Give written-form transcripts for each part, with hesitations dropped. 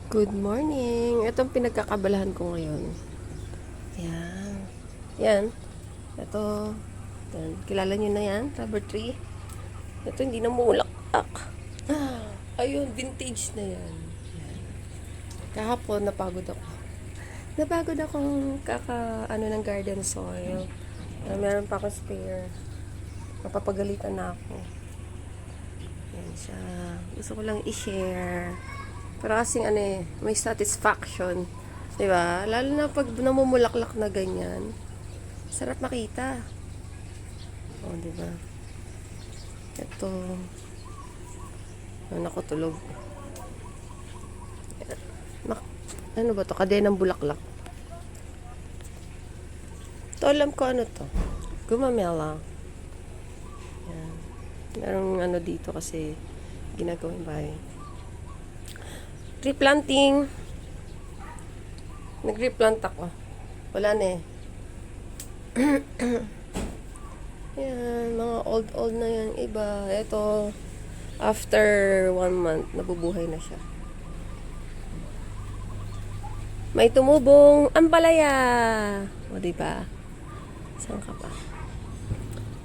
Good morning. Ito ang pinagkakabalahan ko ngayon. Yan. Yan. Ito. Yan. Kilala nyo na yan? Rubber tree. Ito hindi na mulak-ak. Ayun, vintage na yan. Yan. Kahapon, napagod ako. Napagod akong ng garden soil. Meron pa akong spare. Mapapagalitan na ako. Yan siya. Gusto ko lang i-share. Pero kasing may satisfaction. Diba? Lalo na pag namumulaklak na ganyan. Sarap makita. O, diba? Ito. Ako tulog. Ano ba to? Kadenang bulaklak. Ito alam ko ano to. Gumamela. Yan. Merong dito kasi ginagawin bahay. Replanting. Nag-replant ako. Wala na eh. Yan, mga old na yan. Iba. Ito, after 1 month, nabubuhay na siya. May tumubong ampalaya. O, diba? Saan ka pa?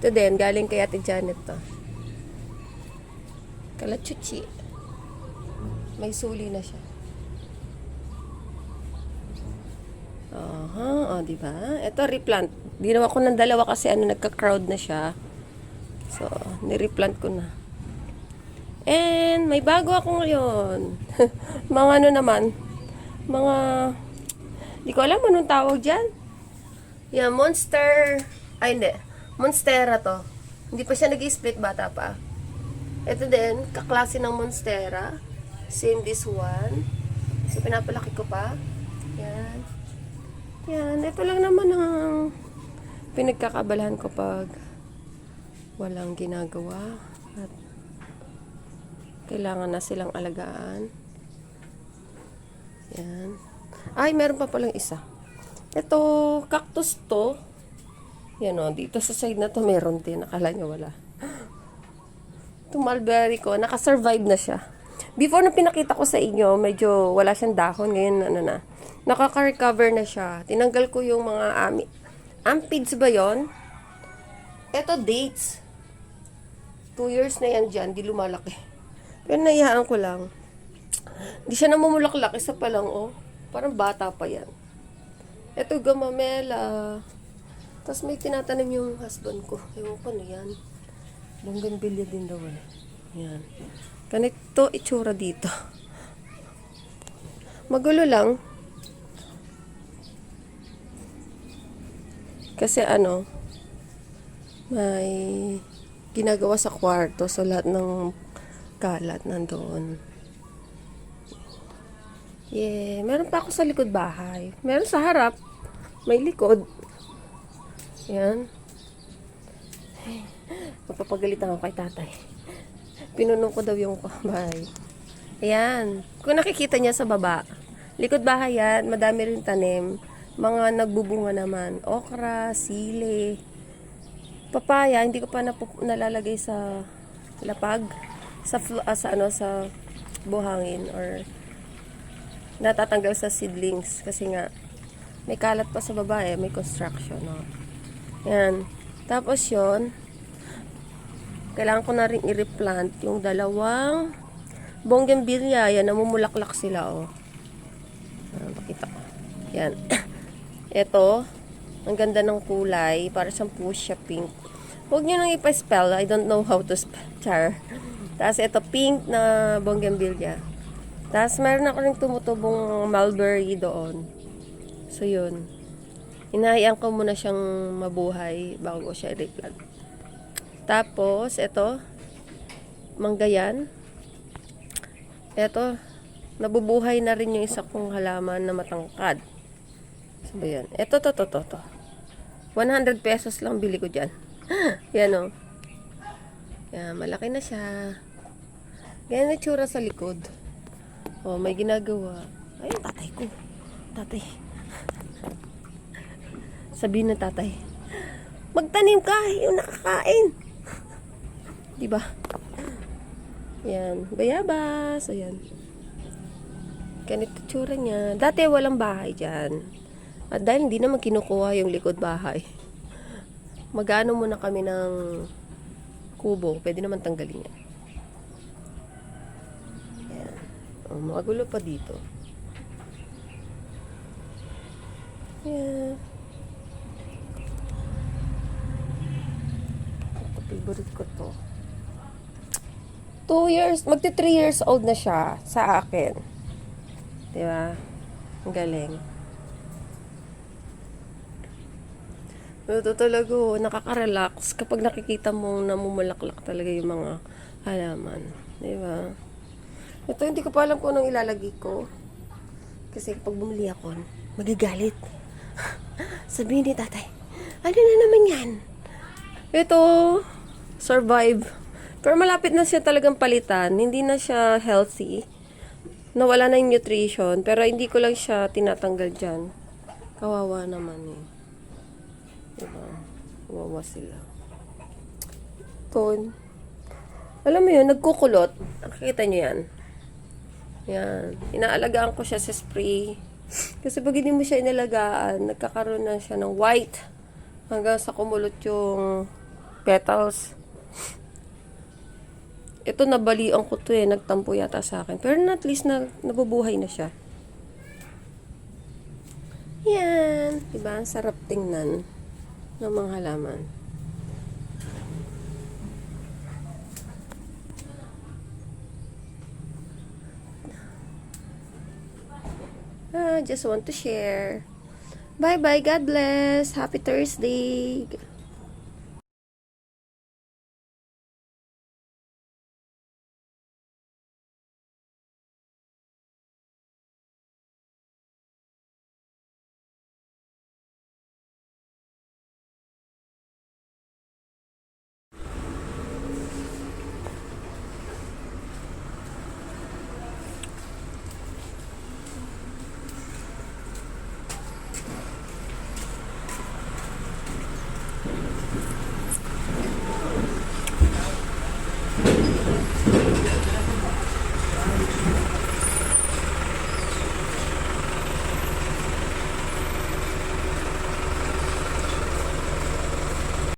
Ito din, galing kay Ate Janet to. Kalachuchi. May suli na siya. Diba? Ito, replant. Ginawa ko ng dalawa kasi nagka-crowd na siya. So, ni-replant ko na. And, may bago ako ngayon. Mga naman. Mga, di ko alam anong tawag dyan. Yeah, monster. Ay, hindi. Monstera to. Hindi pa siya nag-split, bata pa. Ito din, kaklase ng monstera. Same this one. So, pinapalaki ko pa. Yan. Yan. Ito lang naman ang pinagkakabalahan ko pag walang ginagawa. At kailangan na silang alagaan. Yan. Ay, meron pa palang isa. Ito, cactus to. Yan o, dito sa side na to meron din. Akala nyo wala. Itong mulberry ko, nakasurvive na siya. Before na pinakita ko sa inyo, medyo wala siyang dahon. Ngayon, nakaka-recover na siya. Tinanggal ko yung mga ampids ba yon? Ito, dates. 2 years na yan dyan, di lumalaki. Pero naiyaan ko lang. Di siya namumulaklak, isa pa lang, oh. Parang bata pa yan. Ito, gamamela. Tapos may tinatanim yung husband ko. Ewan ko na yan. Bougainvillea din daw, eh. Yan. Ganito itsura dito. Magulo lang. Kasi may ginagawa sa kwarto. So, lahat ng kalat nandoon. Yeah. Meron pa ako sa likod bahay. Meron sa harap. May likod. Yan. Magpapagalitan ako kay tatay. Pinunong ko daw yung bahay. Ayan. Kung nakikita niya sa baba, likod bahay yan, madami rin tanim. Mga nagbubunga naman. Okra, sili, papaya, hindi ko pa nalalagay sa lapag. Sa buhangin or natatanggal sa seedlings. Kasi nga, may kalat pa sa baba may construction. No? Ayan. Tapos yon kailangan ko na rin i-replant yung dalawang bougainvillea. Yan, namumulaklak sila, oh. Pakita ko. Yan. Ito, ang ganda ng kulay. Para siyang fuchsia pink. Huwag nyo nang ipa-spell. I don't know how to spell. Char. Tapos, ito, pink na bougainvillea. Tapos, meron ako rin tumutubong mulberry doon. So, yun. Hinahayaan ko muna siyang mabuhay bago ko siya i-replant. Tapos, ito, manggayan. Ito, nabubuhay na rin yung isa kong halaman na matangkad. So, ba yan? Ito, to. 100 pesos lang bili ko dyan. Yan, o. Yan, malaki na siya. Yan yung tsura sa likod. O, may ginagawa. Ayun, tatay ko. Tatay. Sabihin na tatay, magtanim ka, yung nakakain. Diba? Yan. Bayabas. Ayan. Ganito tsura niya. Dati walang bahay dyan. At dahil hindi naman kinukuha yung likod bahay, magano muna kami ng kubo. Pwede naman tanggalin yan. Ayan. Oh, magulo pa dito. Ayan. Ito, favorite ko to. 2 years, magti 3 years old na siya sa akin. Diba? Ang galing. Ito talaga, nakaka-relax kapag nakikita mo namumulaklak talaga yung mga halaman. Diba? Ito, hindi ko pa alam kung anong ilalagay ko. Kasi pag bumili ako, magagalit. Sabihin ni tatay, ano na naman yan? Ito, survive. Pero malapit na siya talagang palitan. Hindi na siya healthy. Nawala na yung nutrition. Pero hindi ko lang siya tinatanggal dyan. Kawawa naman eh. Diba? Kawawa sila. Ito. Alam mo yun, nagkukulot. Nakikita nyo yan. Yan. Inaalagaan ko siya sa spray. Kasi pag hindi mo siya inalagaan, nagkakaroon na siya ng white. Hanggang sa kumulot yung petals. Ito, nabalian ko to eh. Nagtampo yata sa akin. Pero at least nabubuhay na siya. Yan. Diba? Ang sarap tingnan ng mga halaman. Just want to share. Bye-bye. God bless. Happy Thursday.